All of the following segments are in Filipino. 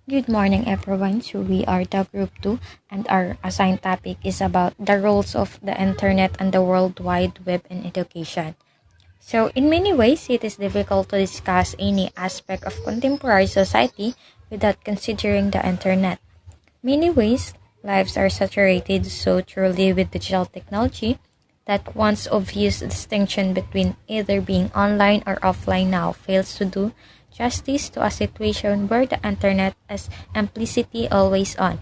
Good morning, everyone. So, we are the Group 2, and our assigned topic is about the roles of the internet and the World Wide Web in education. So, in many ways, it is difficult to discuss any aspect of contemporary society without considering the internet. Many ways, lives are saturated so thoroughly with digital technology that one's obvious distinction between either being online or offline now fails to do justice to a situation where the internet is implicitly always on.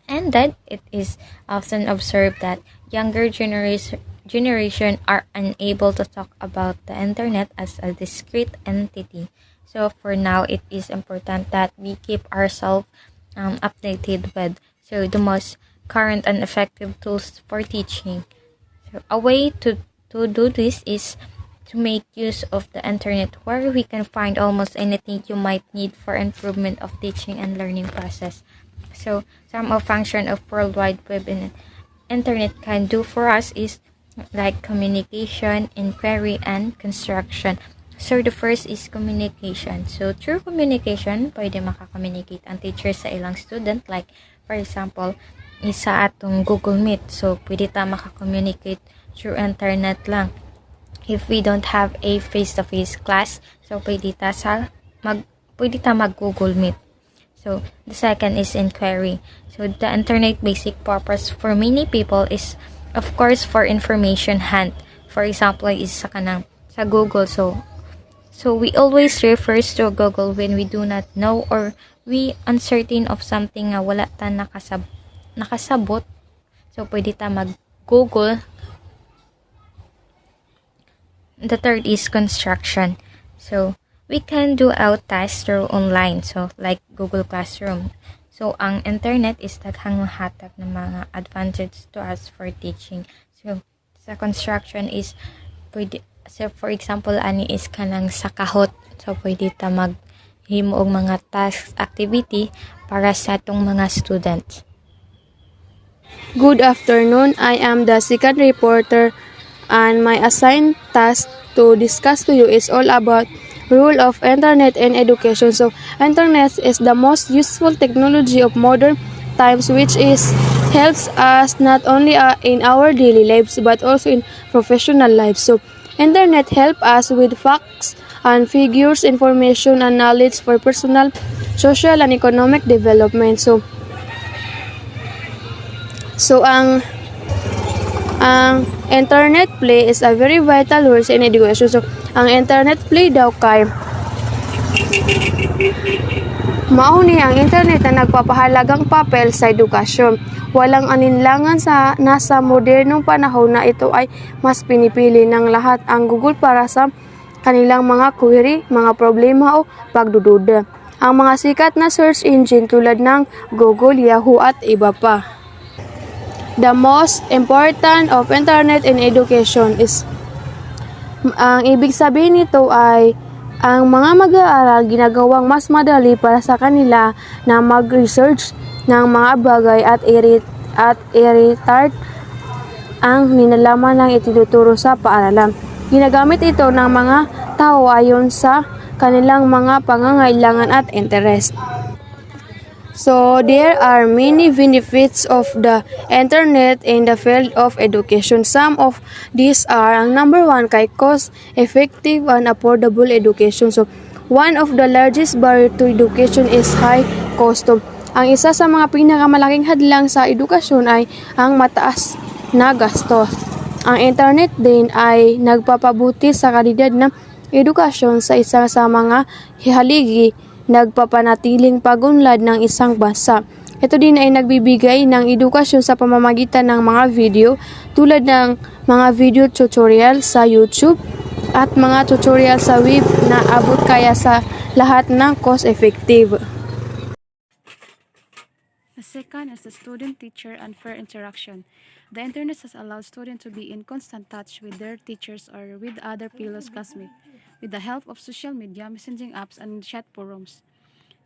And that it is often observed that younger generation are unable to talk about the internet as a discrete entity. So for now, it is important that we keep ourselves updated with the most current and effective tools for teaching. So a way to do this is to make use of the internet where we can find almost anything you might need for improvement of teaching and learning process. So some of function of World Wide Web and internet can do for us is like communication, inquiry, and construction. So the first is communication. So through communication, pwede makakommunicate ang teacher sa ilang student. Like for example, isa atong Google Meet. So pwede ta makakommunicate through internet lang. If we don't have a face-to-face class, so pwede ta mag Google Meet. So the second is inquiry. So the internet basic purpose for many people is of course for information hunt. For example, is sa Google. So we always refers to Google when we do not know or we uncertain of something nga wala ta nakasabot. So pwede ta mag Google. The third is construction. So we can do our tasks through online. So like Google Classroom. So ang internet is daghang hatag ng mga advantage to us for teaching. So sa construction is pwede, so for example ani is kanang sa kahot. So pwede ta maghimo og mga task activity para sa atong mga students. Good afternoon. I am the second reporter and my assigned task to discuss to you is all about role of internet in education. So internet is the most useful technology of modern times which is helps us not only in our daily lives but also in professional lives. So internet help us with facts and figures, information and knowledge for personal, social and economic development. So ang internet play is a very vital role in education. So ang internet play daw kay mao ni ang internet na nagpapahalagang papel sa edukasyon. Walang aninlangan sa nasa modernong panahon na ito ay mas pinipili ng lahat ang Google para sa kanilang mga query, mga problema o pagdududa. Ang mga sikat na search engine tulad ng Google, Yahoo at iba pa. The most important of internet in education is ang ibig sabihin nito ay ang mga mag-aaral ginagawang mas madali para sa kanila na mag-research ng mga bagay at i-retard ang ninalaman ng itinuturo sa paaralan. Ginagamit ito ng mga tao ayon sa kanilang mga pangangailangan at interest. So there are many benefits of the internet in the field of education. Some of these are ang number one kay cost-effective and affordable education. So one of the largest barrier to education is high cost. So, ang isa sa mga pinakamalaking hadlang sa edukasyon ay ang mataas na gastos. Ang internet din ay nagpapabuti sa kalidad ng edukasyon sa isa sa mga haligi nagpapanatiling pagunlad ng isang bansa. Ito din ay nagbibigay ng edukasyon sa pamamagitan ng mga video tulad ng mga video tutorial sa YouTube at mga tutorial sa web na abot kaya sa lahat ng cost-effective. The second is the student-teacher and fair interaction. The internet has allowed students to be in constant touch with their teachers or with other fellow classmates with the help of social media, messaging apps, and chat forums.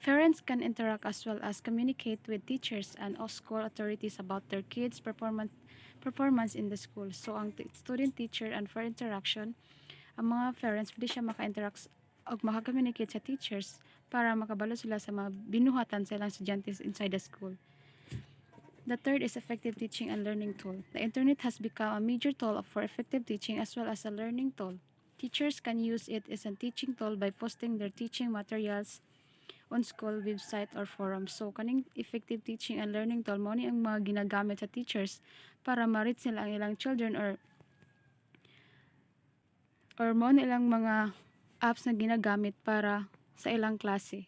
Parents can interact as well as communicate with teachers and school authorities about their kids' performance in the school. So, ang student-teacher and fair interaction, ang mga parents pwede siya maka-interact og maka-communicate sa teachers para makabalo sila sa mga binuhatan sa ilang estudyante inside the school. The third is effective teaching and learning tool. The internet has become a major tool for effective teaching as well as a learning tool. Teachers can use it as a teaching tool by posting their teaching materials on school website or forum. So, kaning effective teaching and learning tool, mo ni ang mga ginagamit sa teachers para ma-reach nila ang ilang children or mo nilang mga apps na ginagamit para sa ilang klase.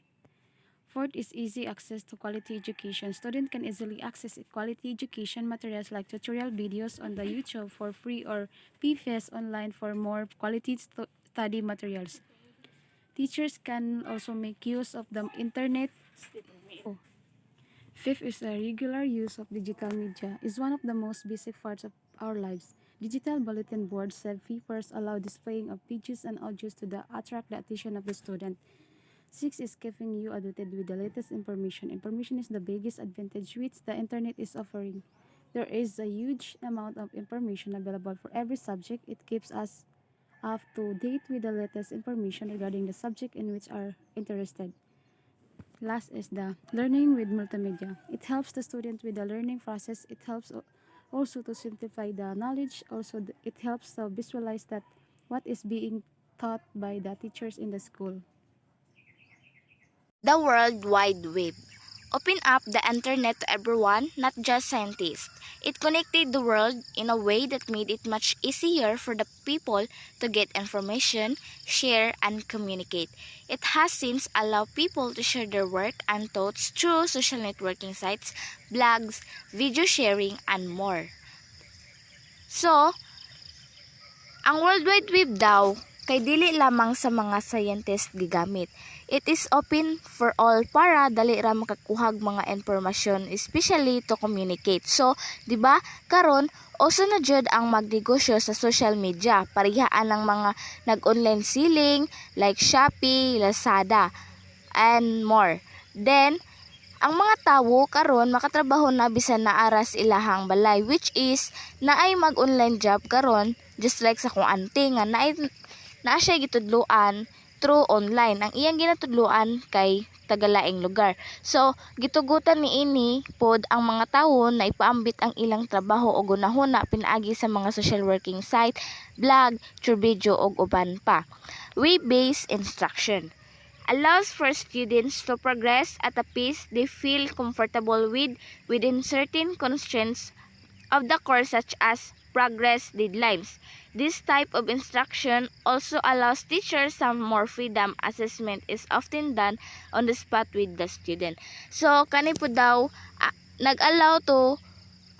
Fourth is easy access to quality education. Students can easily access quality education materials like tutorial videos on the YouTube for free or PFS online for more quality study materials. Teachers can also make use of the internet. Oh. Fifth is a regular use of digital media is one of the most basic parts of our lives. Digital bulletin boards, papers allow displaying of pages and audios to attract the attention of the student. Six is keeping you updated with the latest information. Information is the biggest advantage which the internet is offering. There is a huge amount of information available for every subject. It keeps us up to date with the latest information regarding the subject in which are interested. Last is the learning with multimedia. It helps the student with the learning process. It helps also to simplify the knowledge. Also, it helps to visualize that what is being taught by the teachers in the school. The World Wide Web opened up the internet to everyone, not just scientists. It connected the world in a way that made it much easier for the people to get information, share, and communicate. It has since allowed people to share their work and thoughts through social networking sites, blogs, video sharing, and more. So, ang World Wide Web daw kay dili lamang sa mga scientist gigamit. It is open for all para dali ra makakuhag mga impormasyon, especially to communicate. So, di ba? Karon uso na jud ang magnegosyo sa social media. Parihaan ng mga nag-online selling like Shopee, Lazada, and more. Then, ang mga tawo karon makatrabaho na bisan naaras ilahang balay, which is naay mag-online job karon just like sa kong auntie nga naa siya gitudloan through online. Ang iyang ginatudloan kay tagalaing lugar. So, gitugutan ni ini pod ang mga tawo na ipaambit ang ilang trabaho o gunahuna pinaagi sa mga social working site, blog, through video og uban pa. Web-based instruction allows for students to progress at a pace they feel comfortable with within certain constraints of the course such as progress deadlines. This type of instruction also allows teachers some more freedom. Assessment is often done on the spot with the student. So, kani po daw, nag-allow to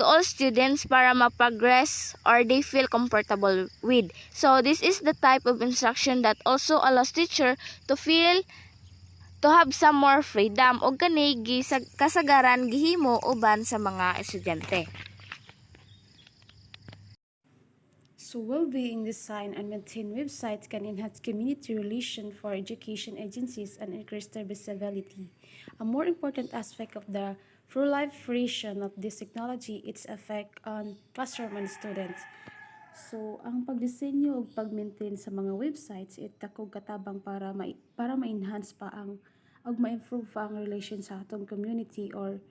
all students para ma-progress or they feel comfortable with. So, this is the type of instruction that also allows teacher to have some more freedom o kani kasagaran gihimo uban sa mga estudyante. So, well-being design and maintain websites can enhance community relations for education agencies and increase their visibility. A more important aspect of the proliferation of this technology its effect on classroom and students. So, ang pagdisenyo ug pag-maintain sa mga websites it takog katabang para ma-enhance pa ang ug ma-improve pa ang relation sa atong community or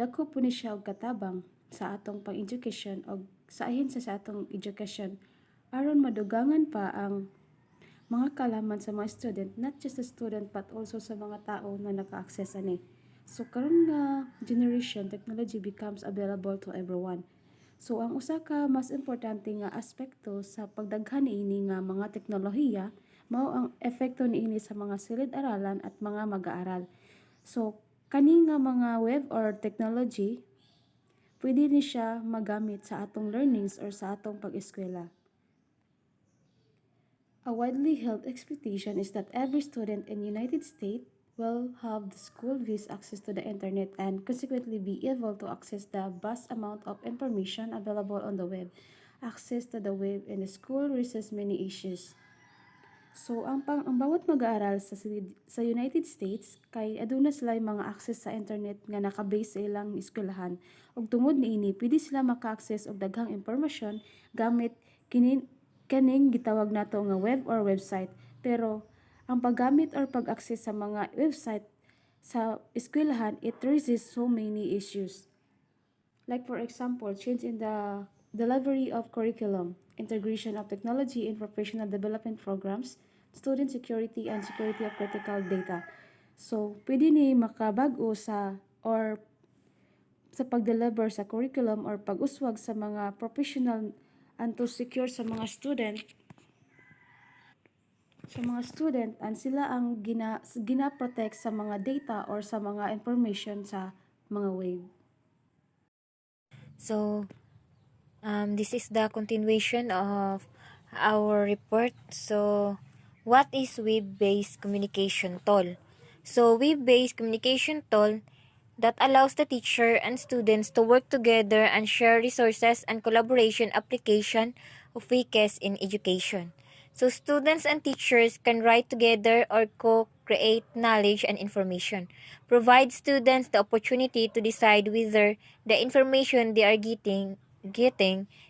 dako po ni siya og katabang sa atong pang-education o sa ahin sa atong education aron madugangan pa ang mga kaalaman sa mga student, not just the student but also sa mga tao na naka-access ani. So karon nga generation technology becomes available to everyone. So ang usa ka mas importante nga aspekto sa pagdaghan niini nga mga teknolohiya mao ang epekto niini sa mga silid-aralan at mga mag-aaral. So kani nga mga web or technology pwede ni siya magamit sa atong learnings or sa atong pag-eskwela. A widely held expectation is that every student in the United States will have the school-based access to the internet and consequently be able to access the vast amount of information available on the web. Access to the web in the school raises many issues. So, ang bawat mag-aaral sa United States, kay aduna sila yung mga access sa internet nga nakabase sa ilang eskwelahan. Ug tungod niini, pwede sila maka-access og daghang impormasyon gamit kaning gitawag nato nga web or website. Pero, Ang paggamit or pag-access sa mga website sa eskwelahan, it raises so many issues. Like for example, change in the delivery of curriculum, integration of technology in professional development programs, student security and security of critical data. So, pwede ni makabago sa pag-deliver sa curriculum or pag-uswag sa mga professional and to secure sa mga student and sila ang gina-protect sa mga data or sa mga information sa mga web. So, this is the continuation of our report. So, what is web-based communication tool? So, web-based communication tool that allows the teacher and students to work together and share resources and collaboration application of WCAS in education. So, students and teachers can write together or co-create knowledge and information. Provide students the opportunity to decide whether the information they are getting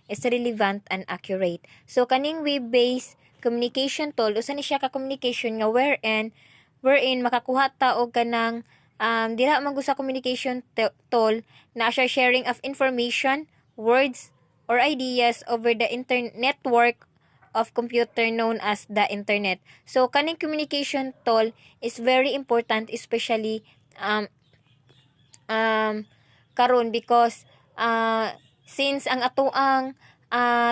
is relevant and accurate. So, kaning web-based communication tool, usa ni siya ka communication nga wherein makakuha ta og kanang dira man sa communication tool na siya sharing of information, words, or ideas over the network of computer known as the internet. So, kaning communication tool is very important, especially karon because since ang atoang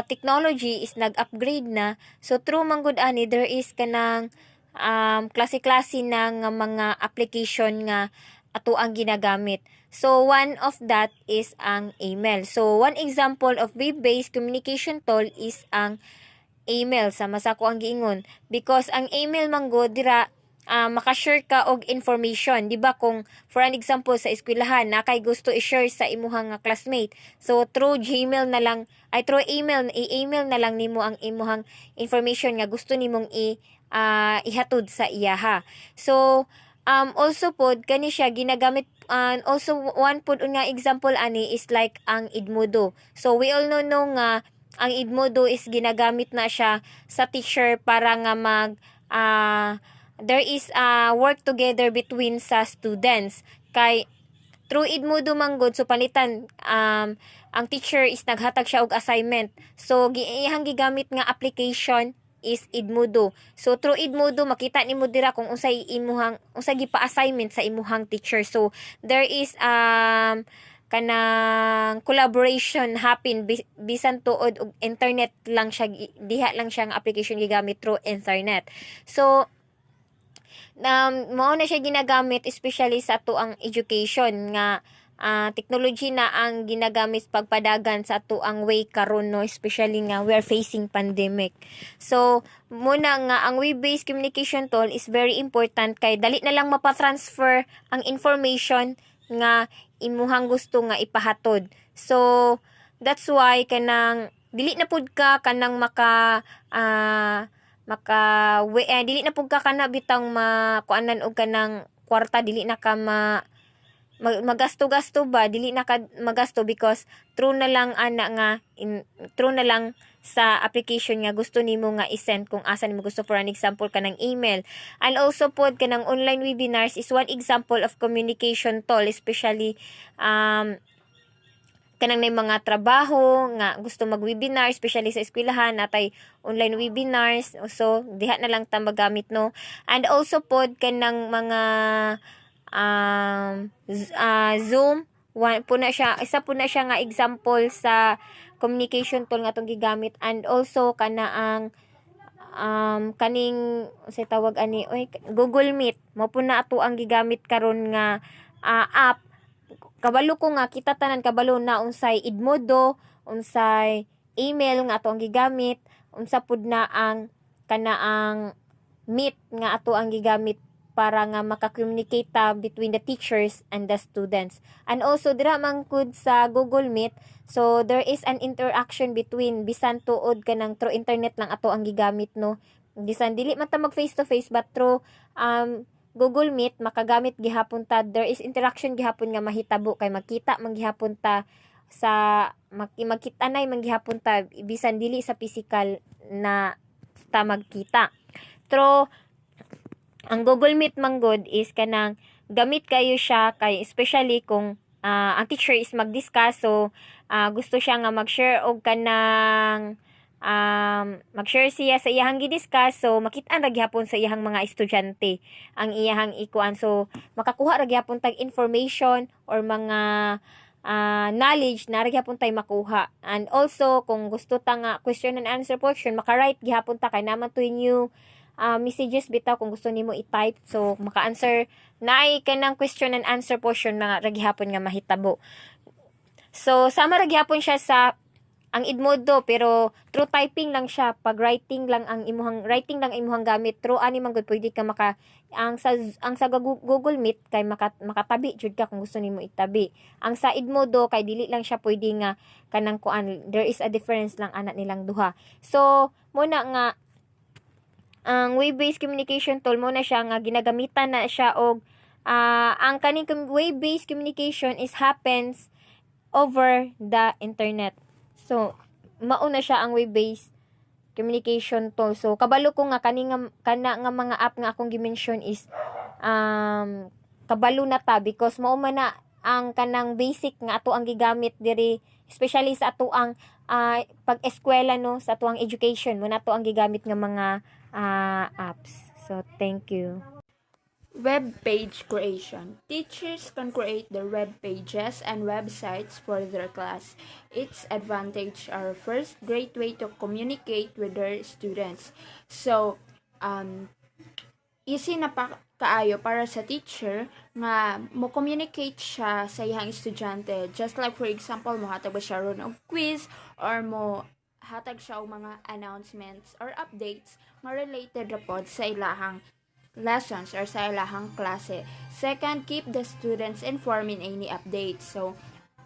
technology is nag-upgrade na, so through manggod ani there is kanang klase-klase na nga mga application nga ato ang ginagamit. So, one of that is ang email. So, one example of web-based communication tool is ang email. Sama sa ko ang giingon. Because ang email manggod dira, makashare ka og information, di ba? Kung for an example sa eskwelahan na kay gusto i-share sa imuhang classmate, so through Gmail na lang through email na lang nimo ang imuhang information nga gusto nimong ihatod sa iyaha. So also pod kani siya ginagamit, and also one pod nga example ani is like ang Edmodo. So we all know nga ang Edmodo is ginagamit na siya sa teacher para nga there is work together between sa students. Kay through Edmodo manggod, so palitan ang teacher is naghatag siya og assignment. So iyang gigamit nga application is Edmodo. So through Edmodo makita nimo dira kung unsay gipa-assignment sa imuhang teacher. So there is kanang collaboration happen bisan tuod og internet lang siya, diha lang siya nga application gigamit through internet. So mao na siya ginagamit especially sa ato ang education nga technology na ang ginagamit pagpadagan sa ato ang way karon, no, especially nga we are facing pandemic. So muna nga ang web-based communication tool is very important kay dali na lang mapatransfer ang information nga imuhang gusto nga ipahatod. So that's why kanang dili na pud ka kanang dili na pud ka kana bitang makuanan og kanang kwarta, dili na ka magasto-gasto ba, dili na ka magasto because true na lang true na lang sa application nga gusto nimo nga i-send kung asa nimo gusto. For an example kanang email, and also pod kanang online webinars is one example of communication tool, especially kanang nay mga trabaho nga gusto mag-webinar, especially sa eskwelahan natay online webinars, so diha na lang ta magamit, no. And also pod kanang mga Zoom, isa po na siya nga example sa communication tool nga tong gigamit. And also kanaang kaning sa tawag ani Google Meet, mo po na ato ang gigamit karon nga app. Kabalo ko nga kita tanan kabalo na unsay Edmodo, unsay email nga ato ang gigamit, unsa pud na ang kanaang Meet nga ato ang gigamit para nga maka-communicate ta between the teachers and the students. And also dira man gud sa Google Meet, so there is an interaction between bisan tuod kanang through internet lang ato ang gigamit, no. Bisan dili man ta mag face to face, but through Google Meet makagamit gihapon ta, there is interaction gihapon nga mahitabo kay makita man gihapon ta sa magkita-nay man gihapon ta bisan dili sa physical na ta magkita. Through ang Google Meet manggod is kanang gamit kayo siya kay especially kung ang teacher is mag-discuss, so gusto siya nga mag-share og kanang mag-share siya sa iyahang gi-discuss, so makit-an ra gyapon sa iyahang mga estudyante ang iyahang ikuan, so makakuha ra gyapon tag information or mga knowledge na ra gyapon tay makuha. And also kung gusto ta nga question and answer portion, maka-write gyapon ta kay naman to new messages bitaw kung gusto nimo i-type, so maka-answer naay kanang question and answer portion mga ra gyapon nga mahitabo. So sama ra gyapon siya sa ang Edmodo, pero through typing lang siya, pag writing lang ang imuhang gamit, through ani man gud pwede ka ang sa Google Meet kay makatabi jud ka kung gusto nimo itabi. Ang sa Edmodo kay dili lang siya pwede nga kanang kuan, there is a difference lang ana nilang duha. So muna nga ang wave-based communication tool mo na siya nga ginagamitan na siya og ang kaning wave-based communication is happens over the internet. So mauna siya ang wave-based communication tool. So kabalo ko nga kana nga mga app nga akong gi-mention is kabalo na ta because mao man na ang kanang basic nga ato ang gigamit diri, especially sa ato ang pag-eskwela no, sa ato ang education mo na to ang gigamit nga mga apps. So thank you. Web page creation. Teachers can create their web pages and websites for their class. Its advantage are first, great way to communicate with their students. So, easy na pa kaayo para sa teacher nga mo communicate siya sa iyang estudyante. Just like for example, mo hatag ba siya ron og quiz or mo hatag siya og mga announcements or updates nga related ra pod sa ilahang lessons or sa ilahang klase. Second, keep the students informed in any updates. So,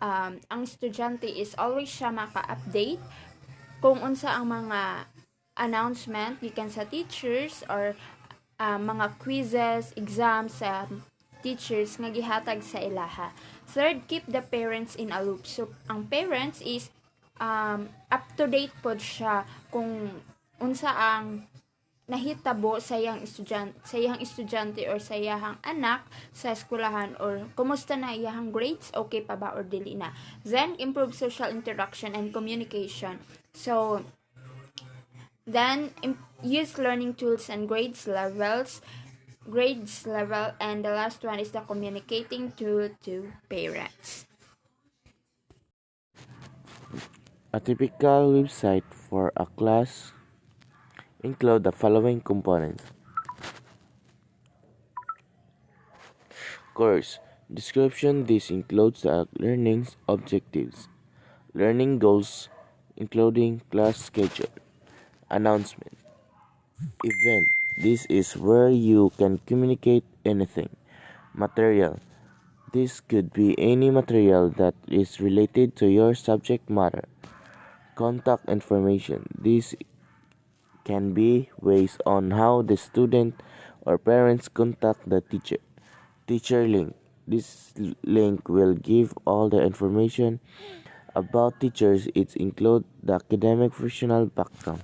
ang estudyante is always siya maka-update kung unsa ang mga announcement gikan sa teachers or mga quizzes, exams sa teachers nga gihatag sa ilaha. Third, keep the parents in a loop. So, ang parents is up to date pod siya kung unsa ang nahitabo sa iyang estudyante or sa iyang anak sa eskwelahan or kumusta na iyang grades, okay pa ba or dili na. Then improve social interaction and communication. So then use learning tools and grades level, and the last one is the communicating tool to parents. A typical website for a class include the following components. Course description. This includes the learning objectives, learning goals, including class schedule. Announcement. Event. This is where you can communicate anything. Material. This could be any material that is related to your subject matter. Contact information. This can be ways on how the student or parents contact the teacher. Teacher link. This link will give all the information about teachers. It includes the academic professional background.